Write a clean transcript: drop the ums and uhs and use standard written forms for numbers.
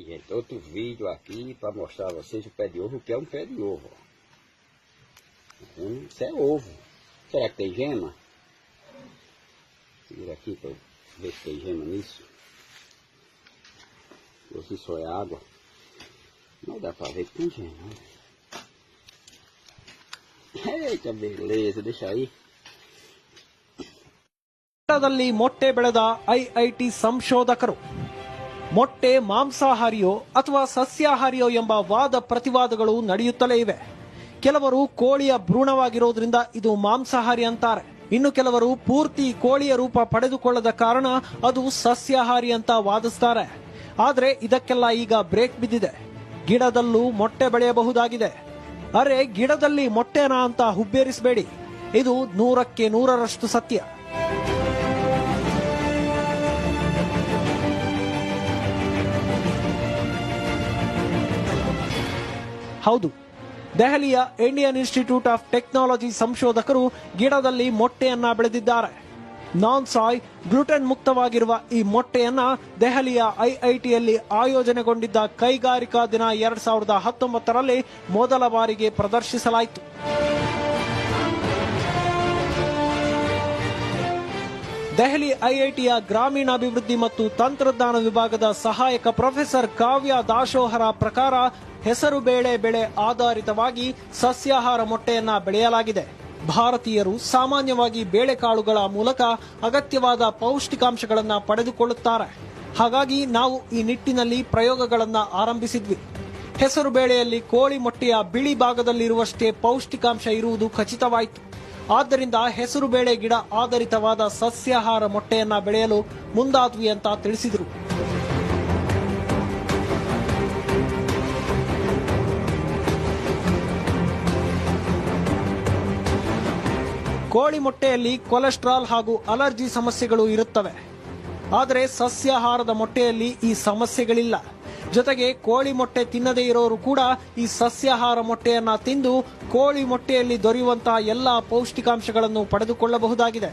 Gente, outro vídeo aqui para mostrar a vocês o pé de ovo, que é um pé de ovo. Isso é ovo. Será que tem gema? Vira aqui para ver se tem gema nisso. Ou se só é água. Não dá para ver que tem gema. Eita beleza, deixa aí. ದಲ್ಲಿ ಮೊಟ್ಟೆ ಬೆಳೆದ IIT ಸಂಶೋಧಕರು ಮೊಟ್ಟೆ ಮಾಂಸಾಹಾರಿಯೋ ಅಥವಾ ಸಸ್ಯಾಹಾರಿಯೋ ಎಂಬ ವಾದ ಪ್ರತಿವಾದಗಳು ನಡೆಯುತ್ತಲೇ ಇವೆ. ಕೆಲವರು ಕೋಳಿಯ ಭ್ರೂಣವಾಗಿರೋದ್ರಿಂದ ಇದು ಮಾಂಸಾಹಾರಿ ಅಂತಾರೆ. ಇನ್ನು ಕೆಲವರು ಪೂರ್ತಿ ಕೋಳಿಯ ರೂಪ ಪಡೆದುಕೊಳ್ಳದ ಕಾರಣ ಅದು ಸಸ್ಯಾಹಾರಿ ಅಂತ ವಾದಿಸ್ತಾರೆ. ಆದರೆ ಇದಕ್ಕೆಲ್ಲ ಈಗ ಬ್ರೇಕ್ ಬಿದ್ದಿದೆ. ಗಿಡದಲ್ಲೂ ಮೊಟ್ಟೆ ಬೆಳೆಯಬಹುದಾಗಿದೆ. ಅರೆ, ಗಿಡದಲ್ಲಿ ಮೊಟ್ಟೆನಾ ಅಂತ ಹುಬ್ಬೇರಿಸಬೇಡಿ. ಇದು 100ಕ್ಕೆ 100ರಷ್ಟು ಸತ್ಯ. ಹೌದು, ದೆಹಲಿಯ ಇಂಡಿಯನ್ ಇನ್ಸ್ಟಿಟ್ಯೂಟ್ ಆಫ್ ಟೆಕ್ನಾಲಜಿ ಸಂಶೋಧಕರು ಗಿಡದಲ್ಲಿ ಮೊಟ್ಟೆಯನ್ನ ಬೆಳೆದಿದ್ದಾರೆ. ನಾನ್ ಸಾಯ್, ಗ್ಲುಟೆನ್ ಮುಕ್ತವಾಗಿರುವ ಈ ಮೊಟ್ಟೆಯನ್ನ ದೆಹಲಿಯ ಐಐಟಿಯಲ್ಲಿ ಆಯೋಜನೆಗೊಂಡಿದ್ದ ಕೈಗಾರಿಕಾ ದಿನ 2019ರಲ್ಲಿ ಮೊದಲ ಬಾರಿಗೆ ಪ್ರದರ್ಶಿಸಲಾಯಿತು. ದೆಹಲಿ ಐಐಟಿಯ ಗ್ರಾಮೀಣಾಭಿವೃದ್ಧಿ ಮತ್ತು ತಂತ್ರಜ್ಞಾನ ವಿಭಾಗದ ಸಹಾಯಕ ಪ್ರೊಫೆಸರ್ ಕಾವ್ಯ ದಾಶೋಹರ ಪ್ರಕಾರ ಹೆಸರು ಬೇಳೆ ಬೆಳೆ ಆಧಾರಿತವಾಗಿ ಸಸ್ಯಾಹಾರ ಮೊಟ್ಟೆಯನ್ನ ಬೆಳೆಯಲಾಗಿದೆ. ಭಾರತೀಯರು ಸಾಮಾನ್ಯವಾಗಿ ಬೇಳೆಕಾಳುಗಳ ಮೂಲಕ ಅಗತ್ಯವಾದ ಪೌಷ್ಟಿಕಾಂಶಗಳನ್ನು ಪಡೆದುಕೊಳ್ಳುತ್ತಾರೆ. ಹಾಗಾಗಿ ನಾವು ಈ ನಿಟ್ಟಿನಲ್ಲಿ ಪ್ರಯೋಗಗಳನ್ನು ಆರಂಭಿಸಿದ್ವಿ. ಹೆಸರು ಬೇಳೆಯಲ್ಲಿ ಕೋಳಿ ಮೊಟ್ಟೆಯ ಬಿಳಿ ಭಾಗದಲ್ಲಿರುವಷ್ಟೇ ಪೌಷ್ಟಿಕಾಂಶ ಇರುವುದು ಖಚಿತವಾಯಿತು. ಆದ್ದರಿಂದ ಹೆಸರು ಬೇಳೆ ಗಿಡ ಆಧಾರಿತವಾದ ಸಸ್ಯಾಹಾರ ಮೊಟ್ಟೆಯನ್ನ ಬೆಳೆಯಲು ಮುಂದಾದ್ವಿ ಅಂತ ತಿಳಿಸಿದರು. ಕೋಳಿ ಮೊಟ್ಟೆಯಲ್ಲಿ ಕೊಲೆಸ್ಟ್ರಾಲ್ ಹಾಗೂ ಅಲರ್ಜಿ ಸಮಸ್ಯೆಗಳು ಇರುತ್ತವೆ. ಆದರೆ ಸಸ್ಯಾಹಾರದ ಮೊಟ್ಟೆಯಲ್ಲಿ ಈ ಸಮಸ್ಯೆಗಳಿಲ್ಲ. ಜೊತೆಗೆ ಕೋಳಿ ಮೊಟ್ಟೆ ತಿನ್ನದೇ ಇರೋರು ಕೂಡ ಈ ಸಸ್ಯಾಹಾರ ಮೊಟ್ಟೆಯನ್ನ ತಿಂದು ಕೋಳಿ ಮೊಟ್ಟೆಯಲ್ಲಿ ದೊರೆಯುವಂತಹ ಎಲ್ಲಾ ಪೌಷ್ಟಿಕಾಂಶಗಳನ್ನು ಪಡೆದುಕೊಳ್ಳಬಹುದಾಗಿದೆ.